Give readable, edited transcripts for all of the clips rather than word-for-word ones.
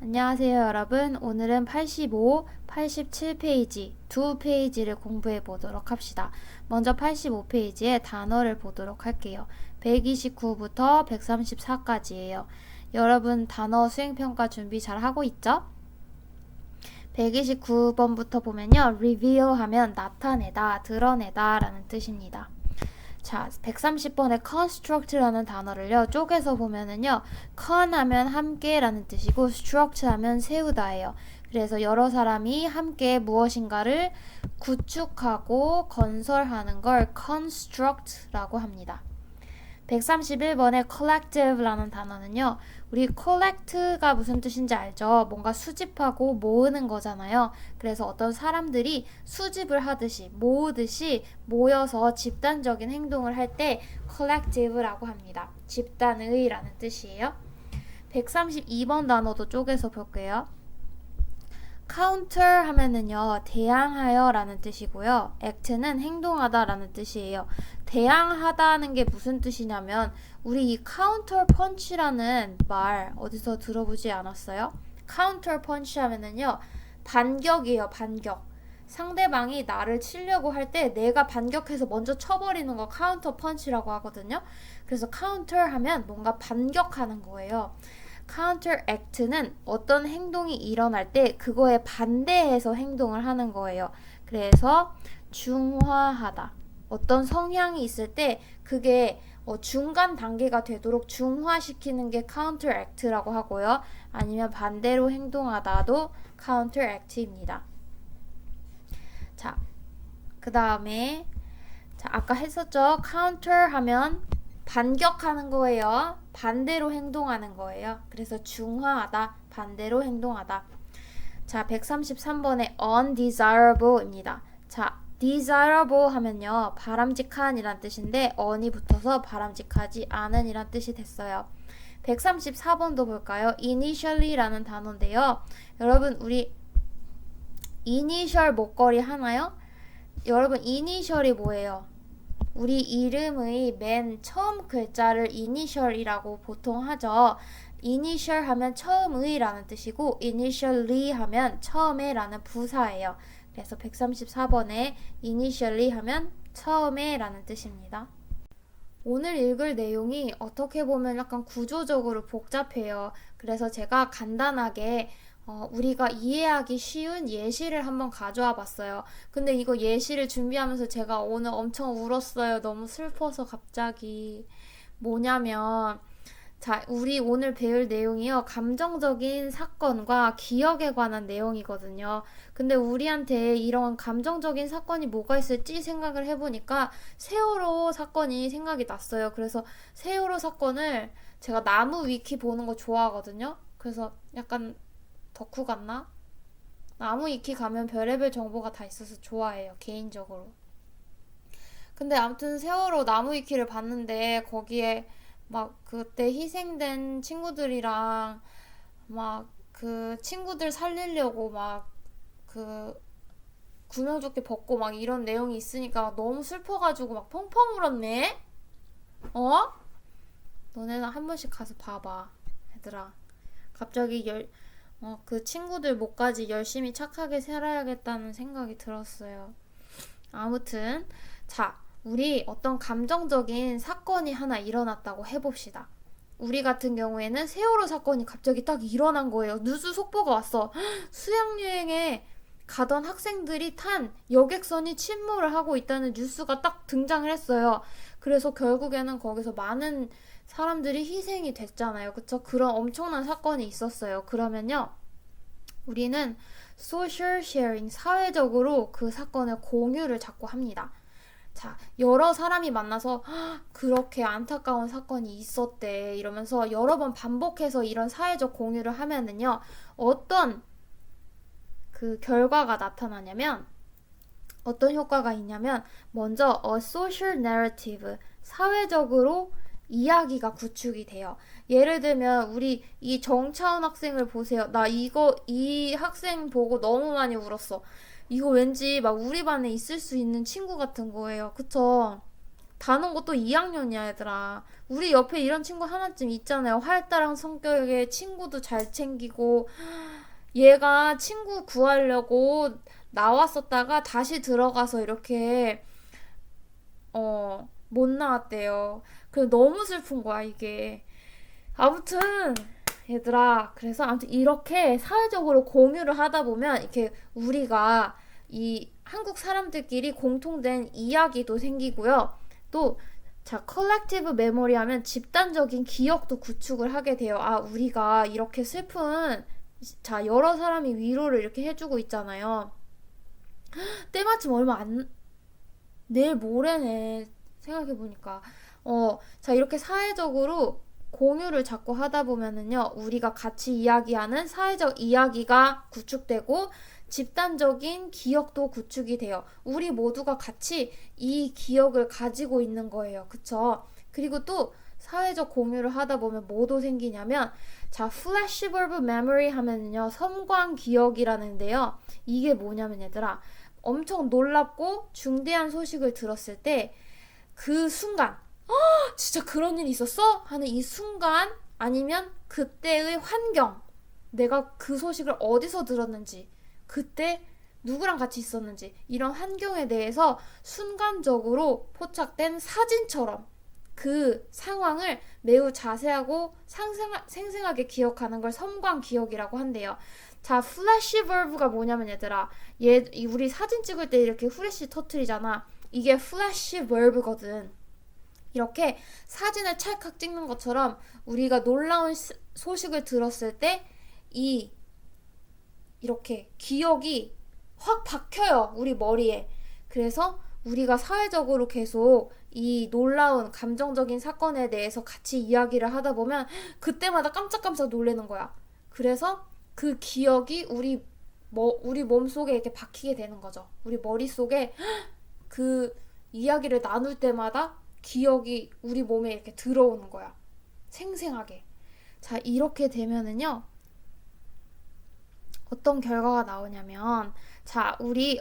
안녕하세요, 여러분. 오늘은 85, 87페이지 두 페이지를 공부해 보도록 합시다. 먼저 85페이지의 단어를 보도록 할게요. 129부터 134까지예요. 여러분 단어 수행평가 준비 잘 하고 있죠? 129번부터 보면요. reveal 하면 나타내다, 드러내다 라는 뜻입니다. 자, 130번의 construct라는 단어를요, 쪼개서 보면은요, con 하면 함께 라는 뜻이고, struct 하면 세우다예요. 그래서 여러 사람이 함께 무엇인가를 구축하고 건설하는 걸 construct라고 합니다. 131번의 collective라는 단어는요, 우리 collect가 무슨 뜻인지 알죠? 뭔가 수집하고 모으는 거잖아요. 그래서 어떤 사람들이 수집을 하듯이 모으듯이 모여서 집단적인 행동을 할 때 collective라고 합니다. 집단의라는 뜻이에요. 132번 단어도 쪼개서 볼게요. counter 하면은요, 대항하여 라는 뜻이고요. act는 행동하다 라는 뜻이에요. 대항하다는 게 무슨 뜻이냐면, 우리 이 counter punch라는 말 어디서 들어보지 않았어요? counter punch 하면은요, 반격이에요, 반격. 상대방이 나를 치려고 할 때 내가 반격해서 먼저 쳐버리는 거 counter punch라고 하거든요. 그래서 counter 하면 뭔가 반격하는 거예요. counteract는 어떤 행동이 일어날 때 그거에 반대해서 행동을 하는 거예요. 그래서 중화하다. 어떤 성향이 있을 때 그게 중간 단계가 되도록 중화시키는 게 counteract라고 하고요. 아니면 반대로 행동하다도 counteract입니다. 자, 그 다음에 아까 했었죠. counter 하면 반격하는 거예요. 반대로 행동하는 거예요. 그래서 중화하다, 반대로 행동하다. 자, 133번에 undesirable입니다. 자, desirable 하면요, 바람직한 이란 뜻인데 on이 붙어서 바람직하지 않은 이란 뜻이 됐어요. 134번도 볼까요? initially라는 단어인데요. 여러분, 우리 이니셜 목걸이 하나요? 여러분, 이니셜이 뭐예요? 우리 이름의 맨 처음 글자를 이니셜이라고 보통 하죠. 이니셜 하면 처음의 라는 뜻이고, initially 하면 처음에 라는 부사예요. 그래서 134번에 initially 하면 처음에 라는 뜻입니다. 오늘 읽을 내용이 어떻게 보면 약간 구조적으로 복잡해요. 그래서 제가 간단하게 우리가 이해하기 쉬운 예시를 한번 가져와 봤어요. 근데 이거 예시를 준비하면서 제가 오늘 엄청 울었어요. 너무 슬퍼서 갑자기. 뭐냐면, 자, 우리 오늘 배울 내용이요, 감정적인 사건과 기억에 관한 내용이거든요. 근데 우리한테 이런 감정적인 사건이 뭐가 있을지 생각을 해보니까 세월호 사건이 생각이 났어요. 그래서 세월호 사건을 제가 나무 위키 보는 거 좋아하거든요. 그래서 약간 덕후 같나? 나무 위키 가면 별의별 정보가 다 있어서 좋아해요, 개인적으로. 근데 아무튼 세월호 나무 위키를 봤는데 거기에 막 그때 희생된 친구들이랑 막 그 친구들 살리려고 막 그 구명조끼 벗고 막 이런 내용이 있으니까 너무 슬퍼가지고 막 펑펑 울었네? 어? 너네는 한 번씩 가서 봐봐, 얘들아. 갑자기 그 친구들 목까지 열심히 착하게 살아야겠다는 생각이 들었어요. 아무튼, 자, 우리 어떤 감정적인 사건이 하나 일어났다고 해봅시다. 우리 같은 경우에는 세월호 사건이 갑자기 딱 일어난 거예요. 뉴스 속보가 왔어. 수학여행에 가던 학생들이 탄 여객선이 침몰을 하고 있다는 뉴스가 딱 등장을 했어요. 그래서 결국에는 거기서 많은 사람들이 희생이 됐잖아요. 그쵸? 그런 엄청난 사건이 있었어요. 그러면요, 우리는 social sharing, 사회적으로 그 사건의 공유를 자꾸 합니다. 자, 여러 사람이 만나서 그렇게 안타까운 사건이 있었대 이러면서 여러 번 반복해서 이런 사회적 공유를 하면은요, 어떤 그 결과가 나타나냐면, 어떤 효과가 있냐면, 먼저 a social narrative, 사회적으로 이야기가 구축이 돼요. 예를 들면 우리 이 정차은 학생을 보세요. 나 이 학생 보고 너무 많이 울었어. 이거 왠지 막 우리 반에 있을 수 있는 친구 같은 거예요. 그쵸? 다는 것도 2학년이야, 얘들아. 우리 옆에 이런 친구 하나쯤 있잖아요. 활달한 성격의 친구도 잘 챙기고, 얘가 친구 구하려고 나왔었다가 다시 들어가서 이렇게, 못 나왔대요. 그래서 너무 슬픈 거야, 이게. 아무튼, 얘들아, 그래서 아무튼 이렇게 사회적으로 공유를 하다 보면, 이렇게 우리가 이 한국 사람들끼리 공통된 이야기도 생기고요. 또, 자, 컬렉티브 메모리 하면 집단적인 기억도 구축을 하게 돼요. 아, 우리가 이렇게 슬픈, 자, 여러 사람이 위로를 이렇게 해주고 있잖아요. 때마침 내일 모레네. 생각해보니까. 자, 이렇게 사회적으로 공유를 자꾸 하다 보면은요, 우리가 같이 이야기하는 사회적 이야기가 구축되고, 집단적인 기억도 구축이 돼요. 우리 모두가 같이 이 기억을 가지고 있는 거예요. 그쵸? 그리고 또 사회적 공유를 하다 보면 뭐도 생기냐면, 자, flashbulb memory 하면은요, 섬광 기억이라는데요. 이게 뭐냐면 얘들아, 엄청 놀랍고 중대한 소식을 들었을 때 그 순간 진짜 그런 일이 있었어? 하는 이 순간 아니면 그때의 환경, 내가 그 소식을 어디서 들었는지, 그때 누구랑 같이 있었는지, 이런 환경에 대해서 순간적으로 포착된 사진처럼 그 상황을 매우 자세하고 생생하게 기억하는 걸 섬광 기억이라고 한대요. 자, 플래시버브가 뭐냐면 얘들아, 우리 사진 찍을 때 이렇게 후레쉬 터트리잖아. 이게 플래시버브거든. 이렇게 사진을 찰칵 찍는 것처럼 우리가 놀라운 소식을 들었을 때 이렇게 기억이 확 박혀요, 우리 머리에. 그래서 우리가 사회적으로 계속 이 놀라운 감정적인 사건에 대해서 같이 이야기를 하다 보면 그때마다 깜짝깜짝 놀라는 거야. 그래서 그 기억이 우리 몸속에 이렇게 박히게 되는 거죠. 우리 머릿속에 그 이야기를 나눌 때마다 기억이 우리 몸에 이렇게 들어오는 거야. 생생하게. 자, 이렇게 되면은요, 어떤 결과가 나오냐면, 자, 우리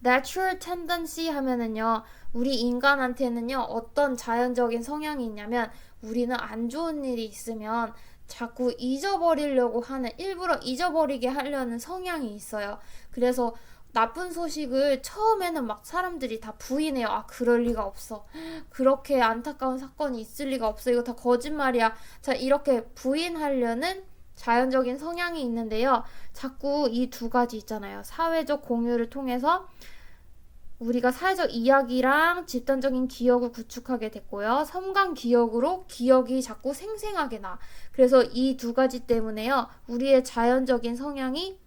natural tendency 하면은요, 우리 인간한테는요, 어떤 자연적인 성향이 있냐면, 우리는 안 좋은 일이 있으면 자꾸 잊어버리려고 하는, 일부러 잊어버리게 하려는 성향이 있어요. 그래서 나쁜 소식을 처음에는 막 사람들이 다 부인해요. 아, 그럴 리가 없어. 그렇게 안타까운 사건이 있을 리가 없어. 이거 다 거짓말이야. 자, 이렇게 부인하려는 자연적인 성향이 있는데요. 자꾸 이 두 가지 있잖아요. 사회적 공유를 통해서 우리가 사회적 이야기랑 집단적인 기억을 구축하게 됐고요. 섬광 기억으로 기억이 자꾸 생생하게 나. 그래서 이 두 가지 때문에요. 우리의 자연적인 성향이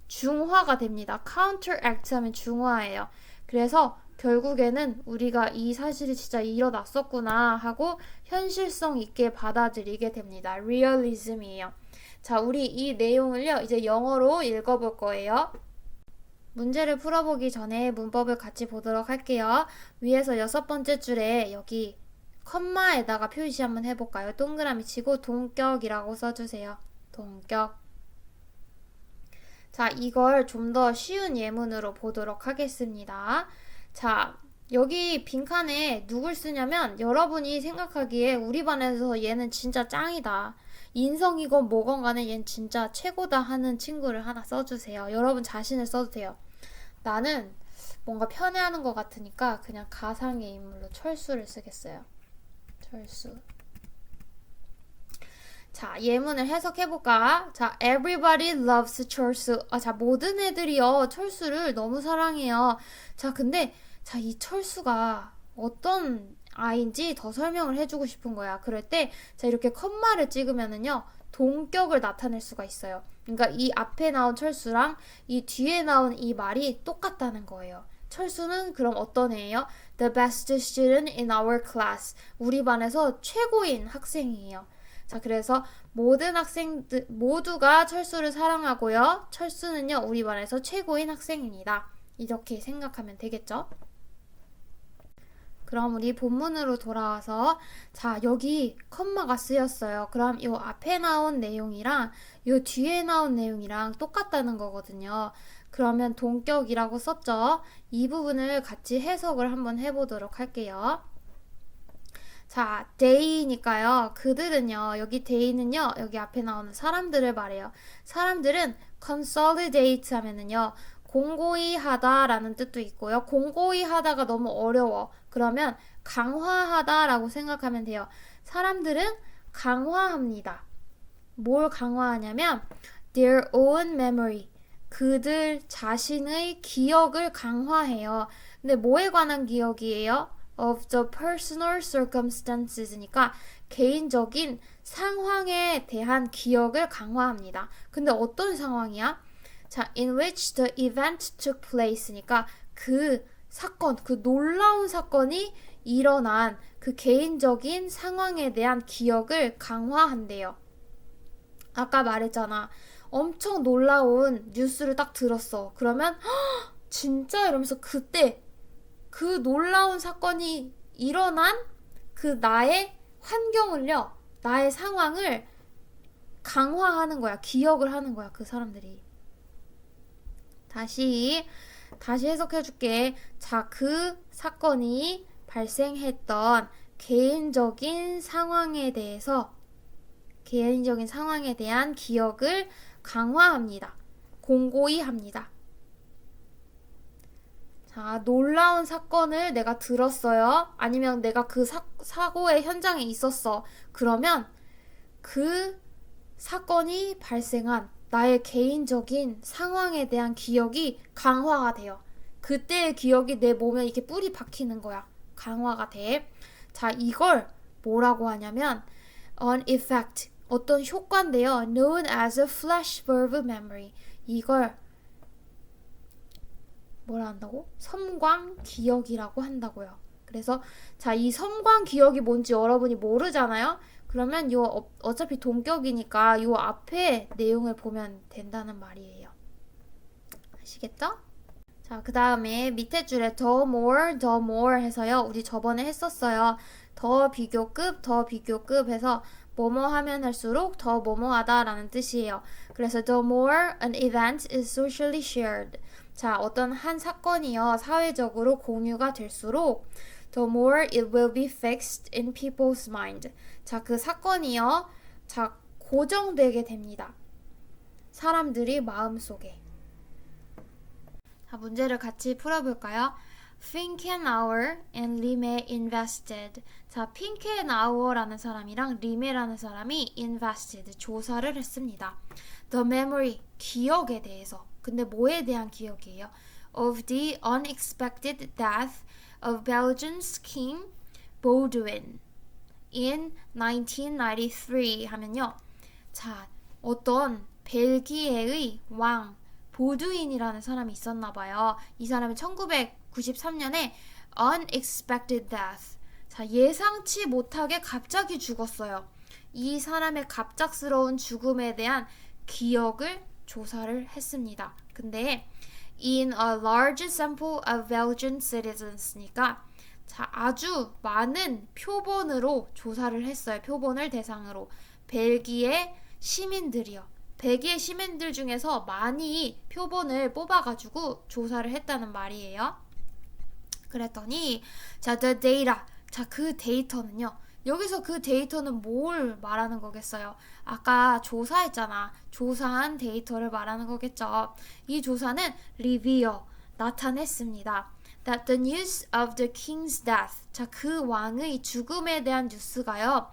중화가 됩니다. counteract 하면 중화예요. 그래서 결국에는 우리가 이 사실이 진짜 일어났었구나 하고 현실성 있게 받아들이게 됩니다. realism이에요. 자, 우리 이 내용을요, 이제 영어로 읽어볼 거예요. 문제를 풀어보기 전에 문법을 같이 보도록 할게요. 위에서 6번째 줄에 여기 컴마에다가 표시 한번 해볼까요? 동그라미 치고 동격이라고 써주세요. 동격. 자, 이걸 좀 더 쉬운 예문으로 보도록 하겠습니다. 자, 여기 빈칸에 누굴 쓰냐면 여러분이 생각하기에 우리 반에서 얘는 진짜 짱이다. 인성이건 뭐건 간에 얘는 진짜 최고다 하는 친구를 하나 써주세요. 여러분 자신을 써도 돼요. 나는 뭔가 편애하는 것 같으니까 그냥 가상의 인물로 철수를 쓰겠어요. 철수. 자, 예문을 해석해볼까? 자, everybody loves 철수. 자, 모든 애들이요, 철수를 너무 사랑해요. 자, 근데, 자, 이 철수가 어떤 아이인지 더 설명을 해주고 싶은 거야. 그럴 때, 자, 이렇게 컴마를 찍으면은요, 동격을 나타낼 수가 있어요. 그러니까 이 앞에 나온 철수랑 이 뒤에 나온 이 말이 똑같다는 거예요. 철수는 그럼 어떤 애예요? The best student in our class. 우리 반에서 최고인 학생이에요. 자, 그래서 모든 학생들 모두가 철수를 사랑하고요. 철수는요, 우리 반에서 최고인 학생입니다. 이렇게 생각하면 되겠죠? 그럼 우리 본문으로 돌아와서, 자, 여기 컴마가 쓰였어요. 그럼 요 앞에 나온 내용이랑 요 뒤에 나온 내용이랑 똑같다는 거거든요. 그러면 동격이라고 썼죠? 이 부분을 같이 해석을 한번 해보도록 할게요. 자, they니까요. 그들은요. 여기 they는요. 여기 앞에 나오는 사람들을 말해요. 사람들은 consolidate 하면은요. 공고히 하다라는 뜻도 있고요. 공고히 하다가 너무 어려워. 그러면 강화하다라고 생각하면 돼요. 사람들은 강화합니다. 뭘 강화하냐면 their own memory. 그들 자신의 기억을 강화해요. 근데 뭐에 관한 기억이에요? Of the personal circumstances니까 개인적인 상황에 대한 기억을 강화합니다. 근데 어떤 상황이야? 자, in which the event took place니까 그 사건, 그 놀라운 사건이 일어난 그 개인적인 상황에 대한 기억을 강화한대요. 아까 말했잖아. 엄청 놀라운 뉴스를 딱 들었어. 그러면 진짜 이러면서 그때 그 놀라운 사건이 일어난 그 나의 환경을요, 나의 상황을 강화하는 거야. 기억을 하는 거야. 그 사람들이. 다시 해석해 줄게. 자, 그 사건이 발생했던 개인적인 상황에 대한 기억을 강화합니다. 공고히 합니다. 자, 놀라운 사건을 내가 들었어요. 아니면 내가 그 사고의 현장에 있었어. 그러면 그 사건이 발생한 나의 개인적인 상황에 대한 기억이 강화가 돼요. 그때의 기억이 내 몸에 이렇게 뿌리 박히는 거야. 강화가 돼. 자, 이걸 뭐라고 하냐면 an effect, 어떤 효과인데요. known as a flashbulb memory. 이걸 뭐라 한다고? 섬광 기억이라고 한다고요. 그래서 자, 이 섬광 기억이 뭔지 여러분이 모르잖아요. 그러면 요 어차피 동격이니까 요 앞에 내용을 보면 된다는 말이에요. 아시겠죠? 자, 그 다음에 밑에 줄에 the more 해서요. 우리 저번에 했었어요. 더 비교급 해서 뭐뭐 하면 할수록 더 뭐뭐하다 라는 뜻이에요. 그래서 the more an event is socially shared. 자, 어떤 한 사건이요. 사회적으로 공유가 될수록 the more it will be fixed in people's mind. 자, 그 사건이요. 자, 고정되게 됩니다. 사람들이 마음속에. 자, 문제를 같이 풀어볼까요? Finkenauer and Rime invested. 자, 핑켄아우어라는 사람이랑 리메라는 사람이 invested, 조사를 했습니다. The memory, 기억에 대해서. 근데 뭐에 대한 기억이에요? Of the unexpected death of Belgium's King Baudouin in 1993 하면요. 자, 어떤 벨기에의 왕 보두인이라는 사람이 있었나 봐요. 이 사람이 1993년에 unexpected death. 자, 예상치 못하게 갑자기 죽었어요. 이 사람의 갑작스러운 죽음에 대한 기억을 조사를 했습니다. 근데 in a large sample of Belgian citizens니까 자, 아주 많은 표본으로 조사를 했어요. 표본을 대상으로. 벨기에 시민들이요. 벨기에 시민들 중에서 많이 표본을 뽑아가지고 조사를 했다는 말이에요. 그랬더니 자, the data. 자, 그 데이터는요. 여기서 그 데이터는 뭘 말하는 거겠어요? 아까 조사했잖아. 조사한 데이터를 말하는 거겠죠. 이 조사는 reveal, 나타냈습니다. That the news of the king's death. 자, 그 왕의 죽음에 대한 뉴스가요.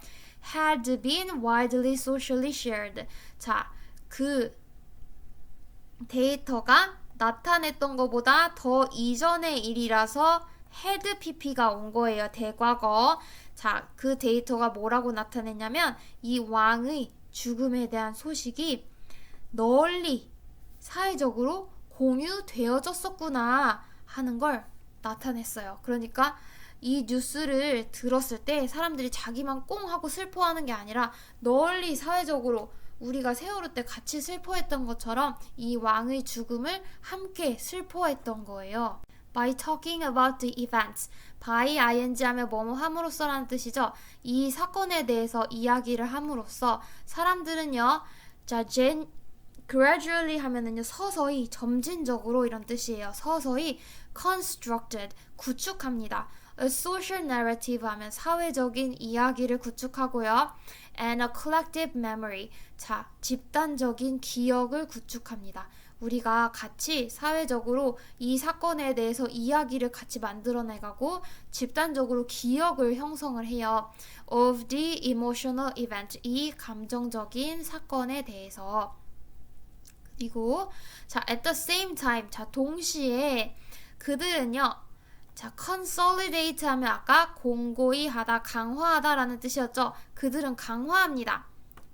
had been widely socially shared. 자, 그 데이터가 나타냈던 것보다 더 이전의 일이라서 had pp가 온 거예요. 대과거. 자, 그 데이터가 뭐라고 나타냈냐면 이 왕의 죽음에 대한 소식이 널리 사회적으로 공유되어졌었구나 하는 걸 나타냈어요. 그러니까 이 뉴스를 들었을 때 사람들이 자기만 꽁 하고 슬퍼하는 게 아니라 널리 사회적으로 우리가 세월호 때 같이 슬퍼했던 것처럼 이 왕의 죽음을 함께 슬퍼했던 거예요. By talking about the events. by ing 하면 뭐뭐 함으로써라는 뜻이죠. 이 사건에 대해서 이야기를 함으로써 사람들은요. 자, gradually 하면은요. 서서히 점진적으로 이런 뜻이에요. 서서히 constructed 구축합니다. A social narrative 하면 사회적인 이야기를 구축하고요. And a collective memory. 자, 집단적인 기억을 구축합니다. 우리가 같이 사회적으로 이 사건에 대해서 이야기를 같이 만들어내가고 집단적으로 기억을 형성을 해요. Of the emotional event. 이 감정적인 사건에 대해서. 그리고 자, at the same time. 자, 동시에 그들은요. 자, consolidate 하면 아까 공고히 하다, 강화하다 라는 뜻이었죠. 그들은 강화합니다.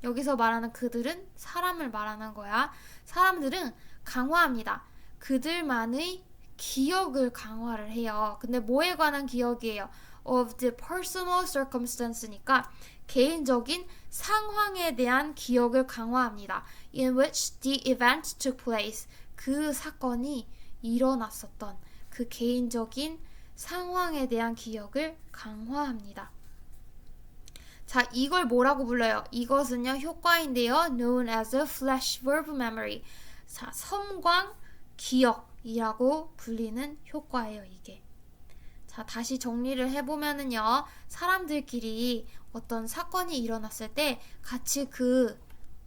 여기서 말하는 그들은 사람을 말하는 거야. 사람들은 강화합니다. 그들만의 기억을 강화를 해요. 근데 뭐에 관한 기억이에요? Of the personal circumstance니까 개인적인 상황에 대한 기억을 강화합니다. In which the event took place. 그 사건이 일어났었던 그 개인적인 상황에 대한 기억을 강화합니다. 자, 이걸 뭐라고 불러요? 이것은요, 효과인데요. known as a flash verb memory. 자, 섬광 기억이라고 불리는 효과예요, 이게. 자, 다시 정리를 해보면은요, 사람들끼리 어떤 사건이 일어났을 때 같이 그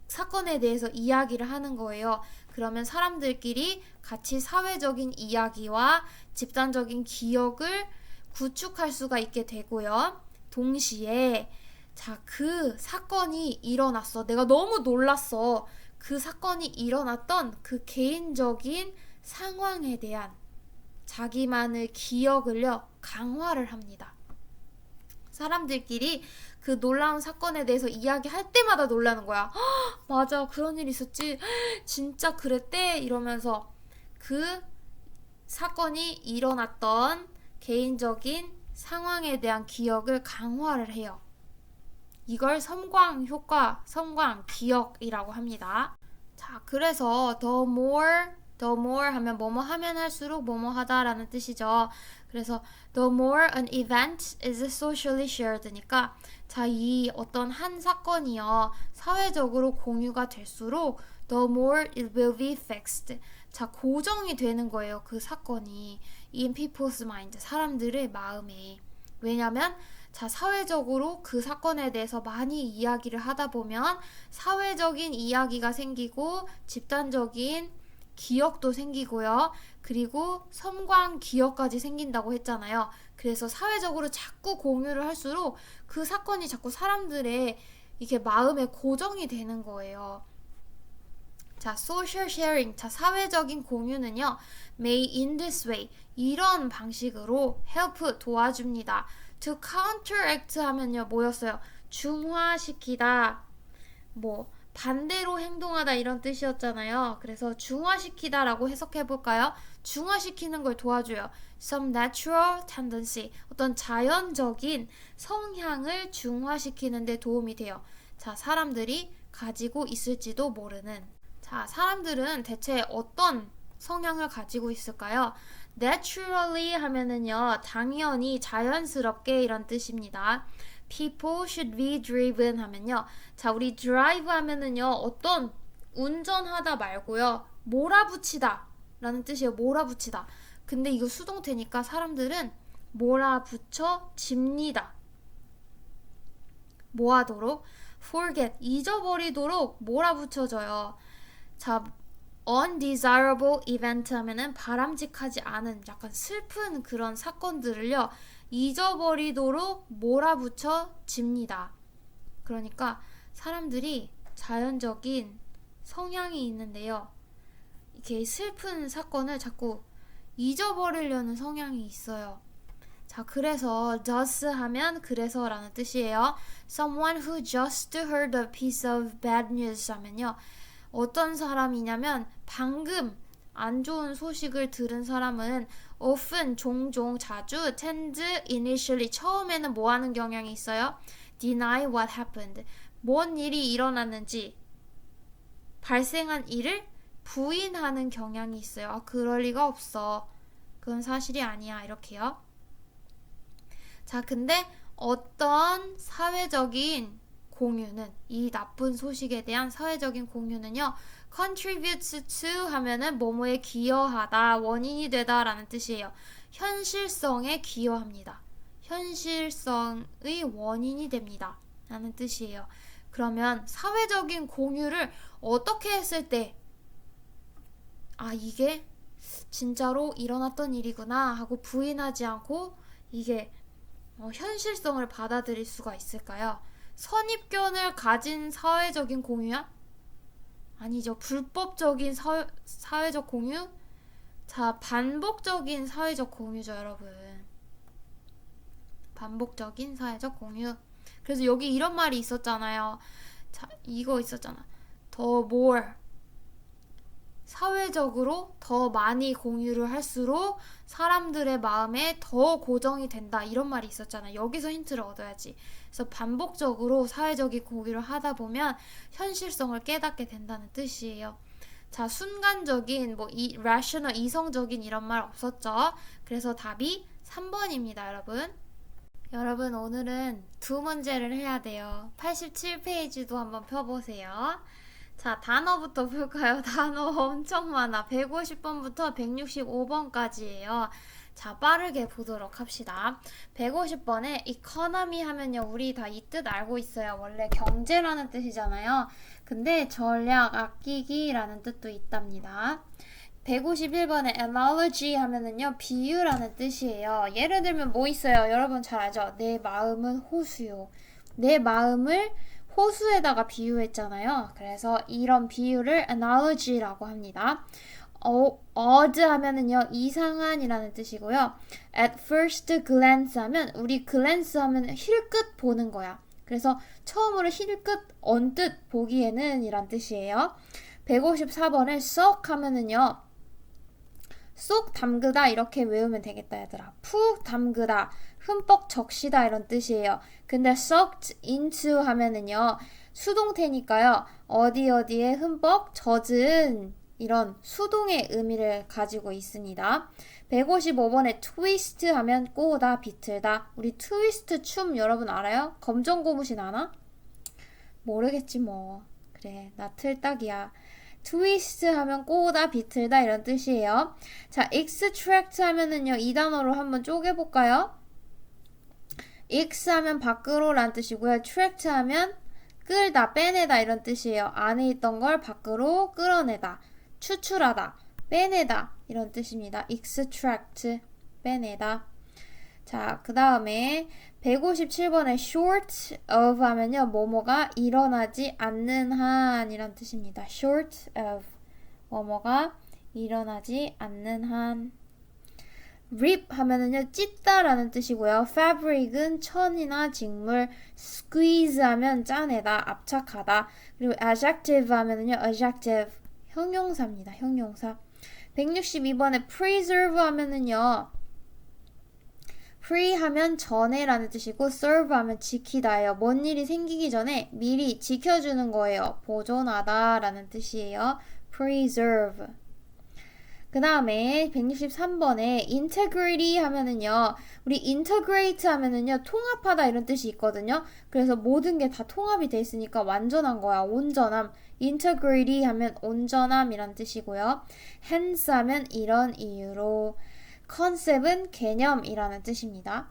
사건에 대해서 이야기를 하는 거예요. 그러면 사람들끼리 같이 사회적인 이야기와 집단적인 기억을 구축할 수가 있게 되고요. 동시에 자, 그 사건이 일어났어. 내가 너무 놀랐어. 그 사건이 일어났던 그 개인적인 상황에 대한 자기만의 기억을요, 강화를 합니다. 사람들끼리 그 놀라운 사건에 대해서 이야기할 때마다 놀라는 거야. 맞아, 그런 일 있었지. 진짜 그랬대. 이러면서 그 사건이 일어났던 개인적인 상황에 대한 기억을 강화를 해요. 이걸 섬광 효과, 섬광 기억이라고 합니다. 자, 그래서 the more 하면 뭐뭐 하면 할수록 뭐뭐 하다라는 뜻이죠. 그래서 the more an event is socially shared니까 자, 이 어떤 한 사건이요, 사회적으로 공유가 될수록 the more it will be fixed. 자, 고정이 되는 거예요. 그 사건이 in people's mind, 사람들의 마음에. 왜냐면 자, 사회적으로 그 사건에 대해서 많이 이야기를 하다 보면 사회적인 이야기가 생기고 집단적인 기억도 생기고요. 그리고 섬광 기억까지 생긴다고 했잖아요. 그래서 사회적으로 자꾸 공유를 할수록 그 사건이 자꾸 사람들의 이게 마음에 고정이 되는 거예요. 자, social sharing. 자, 사회적인 공유는요, may in this way. 이런 방식으로 help 도와줍니다. to counteract 하면요, 뭐였어요? 중화시키다. 뭐 반대로 행동하다 이런 뜻이었잖아요. 그래서 중화시키다 라고 해석해 볼까요? 중화시키는 걸 도와줘요. Some natural tendency. 어떤 자연적인 성향을 중화시키는 데 도움이 돼요. 자, 사람들이 가지고 있을지도 모르는. 자, 사람들은 대체 어떤 성향을 가지고 있을까요? Naturally 하면은요, 당연히 자연스럽게 이런 뜻입니다. People should be driven 하면요, 자, 우리 drive 하면은요, 어떤 운전하다 말고요, 몰아붙이다 라는 뜻이에요. 몰아붙이다. 근데 이거 수동태니까 사람들은 몰아붙여 집니다. 뭐 하도록? forget, 잊어버리도록 몰아붙여져요. 자, undesirable event 하면은 바람직하지 않은 약간 슬픈 그런 사건들을요, 잊어버리도록 몰아붙여 집니다. 그러니까 사람들이 자연적인 성향이 있는데요, 이렇게 슬픈 사건을 자꾸 잊어버리려는 성향이 있어요. 자, 그래서 thus 하면 그래서라는 뜻이에요. Someone who just heard a piece of bad news 하면요, 어떤 사람이냐면 방금 안 좋은 소식을 들은 사람은 often, 종종, 자주, tend, initially, 처음에는 뭐 하는 경향이 있어요? deny what happened. 뭔 일이 일어났는지, 발생한 일을 부인하는 경향이 있어요. 아, 그럴 리가 없어. 그건 사실이 아니야. 이렇게요. 자, 근데 어떤 사회적인 공유는, 이 나쁜 소식에 대한 사회적인 공유는요, contributes to 하면은 뭐뭐에 기여하다, 원인이 되다 라는 뜻이에요. 현실성에 기여합니다. 현실성의 원인이 됩니다. 라는 뜻이에요. 그러면 사회적인 공유를 어떻게 했을 때 이게 진짜로 일어났던 일이구나 하고 부인하지 않고 이게 현실성을 받아들일 수가 있을까요? 선입견을 가진 사회적인 공유야? 아니죠. 불법적인 사회적 공유? 자, 반복적인 사회적 공유죠, 여러분. 반복적인 사회적 공유. 그래서 여기 이런 말이 있었잖아요. 자, 이거 있었잖아. 더 more. 사회적으로 더 많이 공유를 할수록 사람들의 마음에 더 고정이 된다. 이런 말이 있었잖아. 여기서 힌트를 얻어야지. 그래서 반복적으로 사회적인 공유를 하다 보면 현실성을 깨닫게 된다는 뜻이에요. 자, 순간적인 rational 이성적인 이런 말 없었죠? 그래서 답이 3번입니다, 여러분. 여러분, 오늘은 두 문제를 해야 돼요. 87페이지도 한번 펴보세요. 자, 단어부터 볼까요? 단어 엄청 많아. 150번부터 165번까지예요. 자, 빠르게 보도록 합시다. 150번에 economy 하면요, 우리 다 이 뜻 알고 있어요. 원래 경제라는 뜻이잖아요. 근데 전략, 아끼기라는 뜻도 있답니다. 151번에 analogy 하면은요, 비유라는 뜻이에요. 예를 들면 뭐 있어요? 여러분 잘 알죠? 내 마음은 호수요. 내 마음을 호수에다가 비유했잖아요. 그래서 이런 비유를 analogy라고 합니다. odd 하면은요, 이상한이라는 뜻이고요. at first glance 하면, 우리 glance 하면 힐끗 보는 거야. 그래서 처음으로 힐끗 언뜻 보기에는 이란 뜻이에요. 154번에 썩 하면은요, 쏙 담그다 이렇게 외우면 되겠다, 얘들아. 푹 담그다, 흠뻑 적시다 이런 뜻이에요. 근데 soaked into 하면은요, 수동태니까요, 어디에 흠뻑 젖은 이런 수동의 의미를 가지고 있습니다. 155번에 twist 하면 꼬다, 비틀다. 우리 트위스트 춤 여러분 알아요? 검정고무신 아나? 모르겠지 뭐. 그래, 나 틀딱이야. 트위스트 하면 꼬다, 비틀다 이런 뜻이에요. 자, extract 하면은요, 이 단어로 한번 쪼개볼까요? ex 하면 밖으로 란 뜻이고요. tract 하면 끌다, 빼내다 이런 뜻이에요. 안에 있던 걸 밖으로 끌어내다, 추출하다, 빼내다 이런 뜻입니다. extract, 빼내다. 자, 그 다음에 157번에 short of 하면요, 뭐뭐가 일어나지 않는 한 이란 뜻입니다. short of, 뭐뭐가 일어나지 않는 한. rip 하면은요, 찢다 라는 뜻이고요. fabric은 천이나 직물, squeeze 하면 짜내다, 압착하다. 그리고 adjective 하면은요, adjective, 형용사입니다. 형용사. 162번에 preserve 하면은요, pre 하면 전에 라는 뜻이고 serve 하면 지키다예요. 뭔 일이 생기기 전에 미리 지켜주는 거예요. 보존하다 라는 뜻이에요. preserve. 그 다음에 163번에 integrity 하면은요, 우리 integrate 하면은요, 통합하다 이런 뜻이 있거든요. 그래서 모든 게 다 통합이 돼 있으니까 완전한 거야. 온전함. integrity 하면 온전함이란 뜻이고요. hence 하면 이런 이유로. 컨셉은 개념이라는 뜻입니다.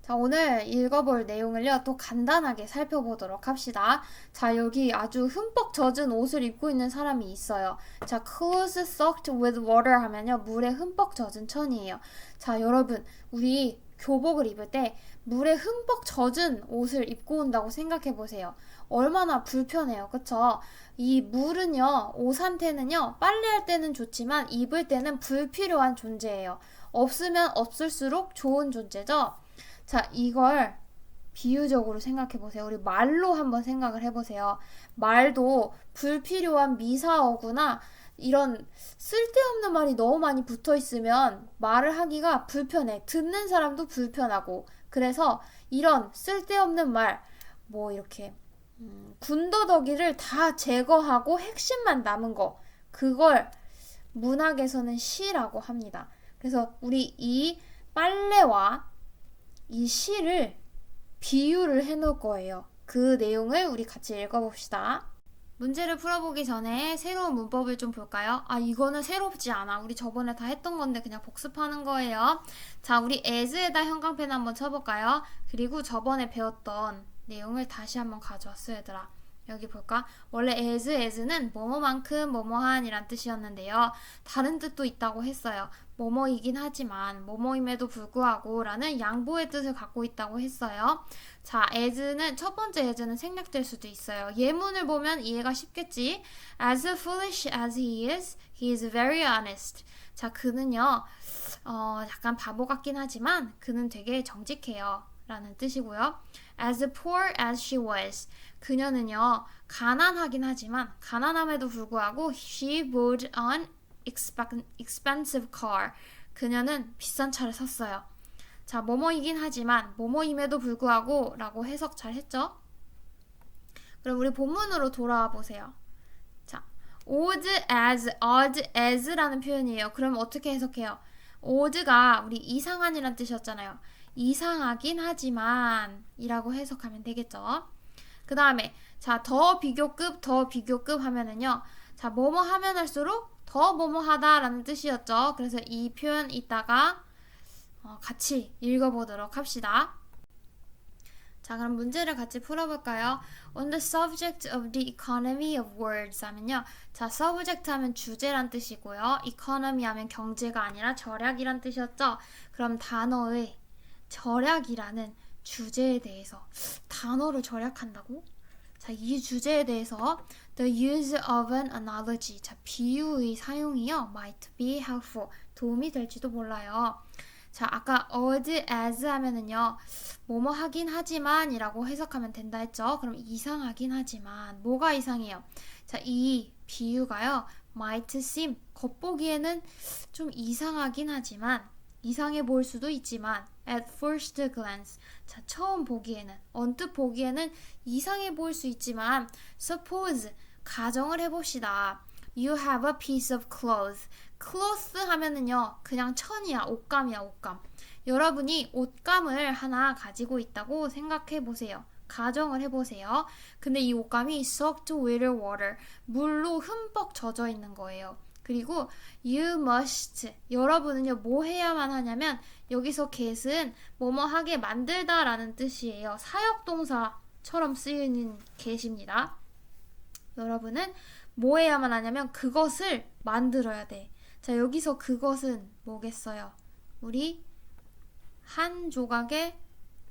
자, 오늘 읽어볼 내용을요, 또 간단하게 살펴보도록 합시다. 자, 여기 아주 흠뻑 젖은 옷을 입고 있는 사람이 있어요. 자, clothes soaked with water 하면요, 물에 흠뻑 젖은 천이에요. 자, 여러분, 우리 교복을 입을 때 물에 흠뻑 젖은 옷을 입고 온다고 생각해 보세요. 얼마나 불편해요. 그쵸? 이 물은요, 옷한테는요, 빨래할 때는 좋지만 입을 때는 불필요한 존재예요. 없으면 없을수록 좋은 존재죠? 자, 이걸 비유적으로 생각해 보세요. 우리 말로 한번 생각을 해보세요. 말도 불필요한 미사어구나 이런 쓸데없는 말이 너무 많이 붙어 있으면 말을 하기가 불편해. 듣는 사람도 불편하고. 그래서 이런 쓸데없는 말, 이렇게 군더더기를 다 제거하고 핵심만 남은 거, 그걸 문학에서는 시라고 합니다. 그래서 우리 이 빨래와 이 시를 비유를 해놓을 거예요. 그 내용을 우리 같이 읽어봅시다. 문제를 풀어보기 전에 새로운 문법을 좀 볼까요? 아, 이거는 새롭지 않아. 우리 저번에 다 했던 건데 그냥 복습하는 거예요. 자, 우리 as에다 형광펜 한번 쳐볼까요? 그리고 저번에 배웠던 내용을 다시 한번 가져왔어요, 얘들아. 여기 볼까? 원래 as는 뭐뭐만큼 뭐뭐한 이란 뜻이었는데요. 다른 뜻도 있다고 했어요. 뭐뭐이긴 하지만 뭐뭐임에도 불구하고 라는 양보의 뜻을 갖고 있다고 했어요. 자, as는 첫 번째 as는 생략될 수도 있어요. 예문을 보면 이해가 쉽겠지? As foolish as he is very honest. 자, 그는요, 약간 바보 같긴 하지만 그는 되게 정직해요. 라는 뜻이고요. As poor as she was. 그녀는요, 가난하긴 하지만 가난함에도 불구하고 she bought an expensive car. 그녀는 비싼 차를 샀어요. 자, 뭐뭐이긴 하지만 뭐뭐임에도 불구하고 라고 해석 잘 했죠? 그럼 우리 본문으로 돌아와 보세요. 자, odd as 라는 표현이에요. 그럼 어떻게 해석해요? odd가 우리 이상한이란 뜻이었잖아요. 이상하긴 하지만 이라고 해석하면 되겠죠. 그 다음에 자, 더 비교급 하면은요, 자, 뭐뭐 하면 할수록 더 뭐뭐 하다 라는 뜻이었죠. 그래서 이 표현 이따가 같이 읽어보도록 합시다. 자, 그럼 문제를 같이 풀어볼까요? On the subject of the economy of words 하면요, 자, subject 하면 주제란 뜻이고요, economy 하면 경제가 아니라 절약이란 뜻이었죠. 그럼 단어의 절약이라는 주제에 대해서, 단어를 절약한다고? 자, 이 주제에 대해서 the use of an analogy, 자, 비유의 사용이요, might be helpful, 도움이 될지도 몰라요. 자, 아까 odd as 하면은요, 뭐뭐 하긴 하지만 이라고 해석하면 된다 했죠. 그럼 이상하긴 하지만 뭐가 이상해요? 자, 이 비유가요, might seem, 겉보기에는 좀 이상하긴 하지만, 이상해 보일 수도 있지만 at first glance, 자, 처음 보기에는, 언뜻 보기에는 이상해 보일 수 있지만 suppose, 가정을 해봅시다. You have a piece of cloth. cloth 하면은요, 그냥 천이야, 옷감이야, 옷감. 여러분이 옷감을 하나 가지고 있다고 생각해 보세요. 가정을 해보세요. 근데 이 옷감이 soaked with water, 물로 흠뻑 젖어 있는 거예요. 그리고 you must, 여러분은요, 뭐 해야만 하냐면, 여기서 get은 뭐뭐 하게 만들다 라는 뜻이에요. 사역동사처럼 쓰이는 get입니다. 여러분은 뭐 해야만 하냐면 그것을 만들어야 돼. 자, 여기서 그것은 뭐겠어요? 우리 한 조각의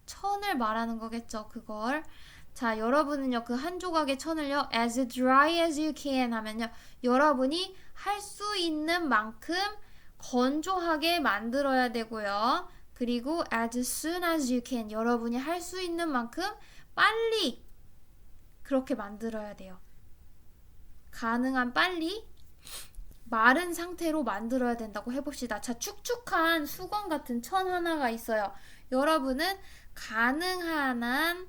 천을 말하는 거겠죠, 그걸. 자, 여러분은요, 그 한 조각의 천을요, as dry as you can 하면요, 여러분이 할 수 있는 만큼 건조하게 만들어야 되고요. 그리고 as soon as you can, 여러분이 할 수 있는 만큼 빨리 그렇게 만들어야 돼요. 가능한 빨리 마른 상태로 만들어야 된다고 해봅시다. 자, 축축한 수건 같은 천 하나가 있어요. 여러분은 가능한 한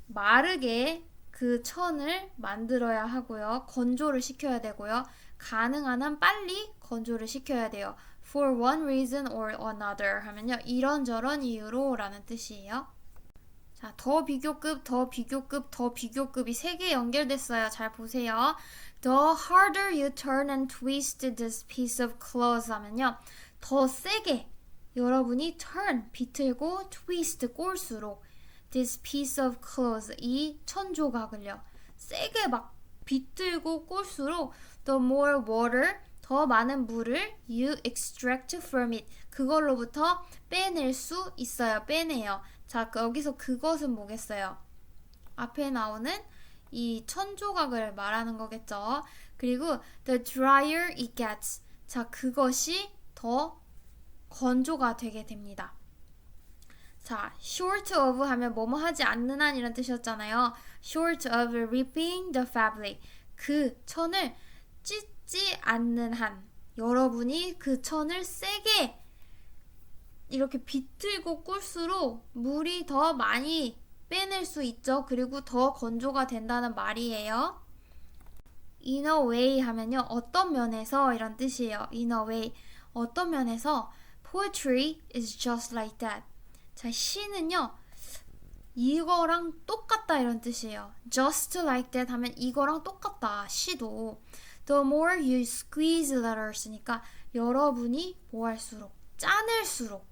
마르게 그 천을 만들어야 하고요. 건조를 시켜야 되고요. 가능한 한 빨리 건조를 시켜야 돼요. For one reason or another 하면요, 이런저런 이유로 라는 뜻이에요. 자, 더 비교급이 3개 연결됐어요. 잘 보세요. The harder you turn and twist this piece of cloth 하면요, 더 세게 여러분이 turn, 비틀고 twist, 꼴수록 this piece of cloth, 이 천조각을요, 세게 막 비틀고 꼴수록 the more water, 더 많은 물을 you extract from it, 그걸로부터 빼낼 수 있어요. 빼내요. 자, 여기서 그것은 뭐겠어요? 앞에 나오는 이 천조각을 말하는 거겠죠. 그리고 the drier it gets, 자, 그것이 더 건조가 되게 됩니다. 자, short of 하면 뭐뭐 하지 않는 한 이런 뜻이었잖아요. short of ripping the fabric, 그 천을 찢지 않는 한, 여러분이 그 천을 세게 이렇게 비틀고 꿀수록 물이 더 많이 빼낼 수 있죠. 그리고 더 건조가 된다는 말이에요. In a way 하면요, 어떤 면에서 이런 뜻이에요. In a way, 어떤 면에서 poetry is just like that. 자, 시는요, 이거랑 똑같다 이런 뜻이에요. Just like that 하면 이거랑 똑같다. 시도. The more you squeeze letters니까 여러분이 뭐 할수록 짜낼수록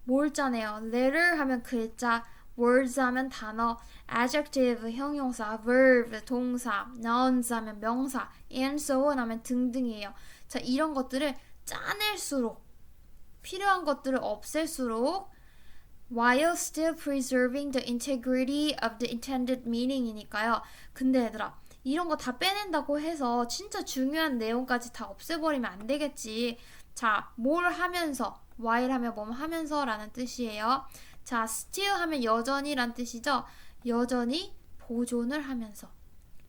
뭘 짜내요? letter 하면 글자, words 하면 단어, adjective 형용사, verb 동사, nouns 하면 명사, and so on 하면 등등이에요. 자, 이런 것들을 짜낼수록 필요한 것들을 없앨수록 while still preserving the integrity of the intended meaning이니까요. 근데 얘들아, 이런 거 다 빼낸다고 해서 진짜 중요한 내용까지 다 없애버리면 안 되겠지. 자, 뭘 하면서, while 하면 뭐 하면서 라는 뜻이에요. 자, still 하면 여전히 란 뜻이죠. 여전히 보존을 하면서.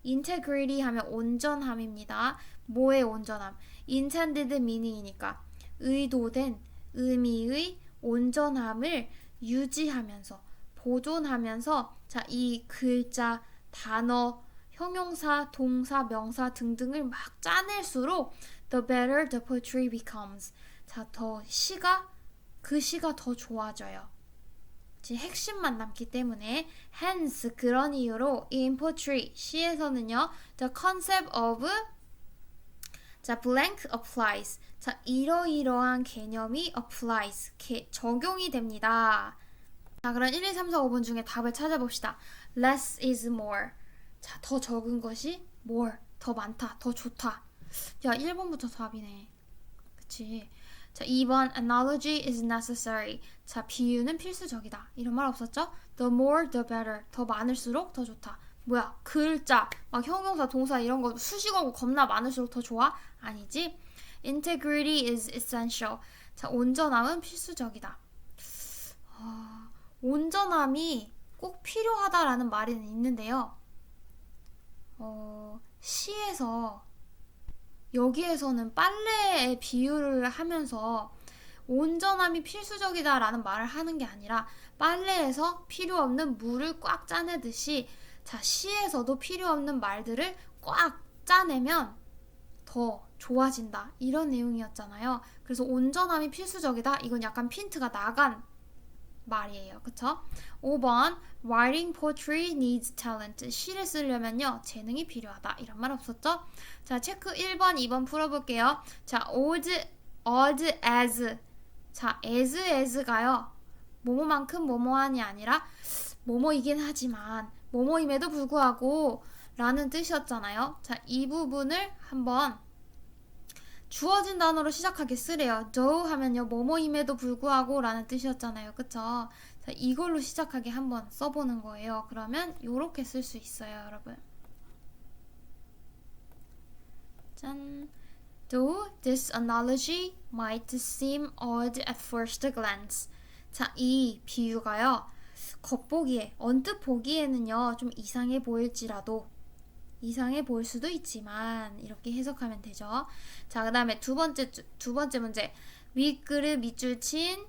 integrity 하면 온전함입니다. 뭐의 온전함? intended meaning이니까 의도된 의미의 온전함을 유지하면서 보존하면서 자, 이 글자, 단어, 형용사, 동사, 명사 등등을 막 짜낼수록 the better the poetry becomes. 자, 더 시가 그 시가 더 좋아져요. 지금 핵심만 남기 때문에 hence 그런 이유로 in poetry 시에서는요 the concept of 자 blank applies 자 이러이러한 개념이 applies 적용이 됩니다. 자 그럼 1, 2, 3, 4, 5번 중에 답을 찾아봅시다. less is more 자 더 적은 것이 more 더 많다 더 좋다. 야 1번부터 답이네. 그치? 자 2번 analogy is necessary 자 비유는 필수적이다 이런 말 없었죠? the more the better 더 많을수록 더 좋다. 뭐야 글자 막 형용사 동사 이런 거 수식어고 겁나 많을수록 더 좋아? 아니지. integrity is essential 자 온전함은 필수적이다. 온전함이 꼭 필요하다라는 말이 있는데요. 시에서 여기에서는 빨래에 비유를 하면서 온전함이 필수적이다라는 말을 하는 게 아니라 빨래에서 필요 없는 물을 꽉 짜내듯이 자 시에서도 필요 없는 말들을 꽉 짜내면 더 좋아진다 이런 내용이었잖아요. 그래서 온전함이 필수적이다 이건 약간 핀트가 나간 말이에요. 그쵸? 5번 Writing poetry needs talent 시를 쓰려면요 재능이 필요하다 이런 말 없었죠? 자 체크 1번 2번 풀어볼게요. 자 odd as 자 as가요 뭐뭐만큼 뭐뭐한이 아니라 뭐뭐이긴 하지만 뭐뭐임에도 불구하고 라는 뜻이었잖아요. 자 이 부분을 한번 주어진 단어로 시작하게 쓰래요. though 하면요 뭐뭐임에도 불구하고 라는 뜻이었잖아요. 그쵸? 자 이걸로 시작하게 한번 써보는 거예요. 그러면 요렇게 쓸 수 있어요. 여러분 짠 Though this analogy might seem odd at first glance 자 이 비유가요 겉보기에 언뜻 보기에는요 좀 이상해 보일지라도 이상해 보일 수도 있지만 이렇게 해석하면 되죠. 자, 그 다음에 두 번째 문제. 윗그릇 밑줄 친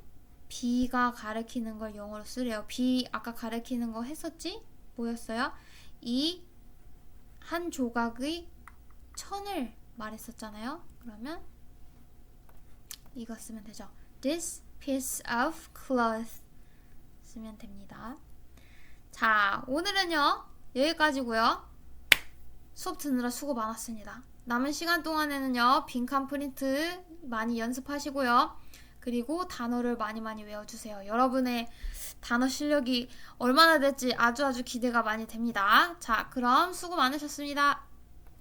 비가 가리키는 걸 영어로 쓰래요. 비 아까 가리키는 거 했었지? 뭐였어요? 이 한 조각의 천을 말했었잖아요. 그러면 이거 쓰면 되죠. This piece of cloth 쓰면 됩니다. 자, 오늘은요 여기까지고요. 수업 듣느라 수고 많았습니다. 남은 시간 동안에는요 빈칸 프린트 많이 연습하시고요. 그리고 단어를 많이 외워주세요. 여러분의 단어 실력이 얼마나 될지 아주 기대가 많이 됩니다. 자 그럼 수고 많으셨습니다.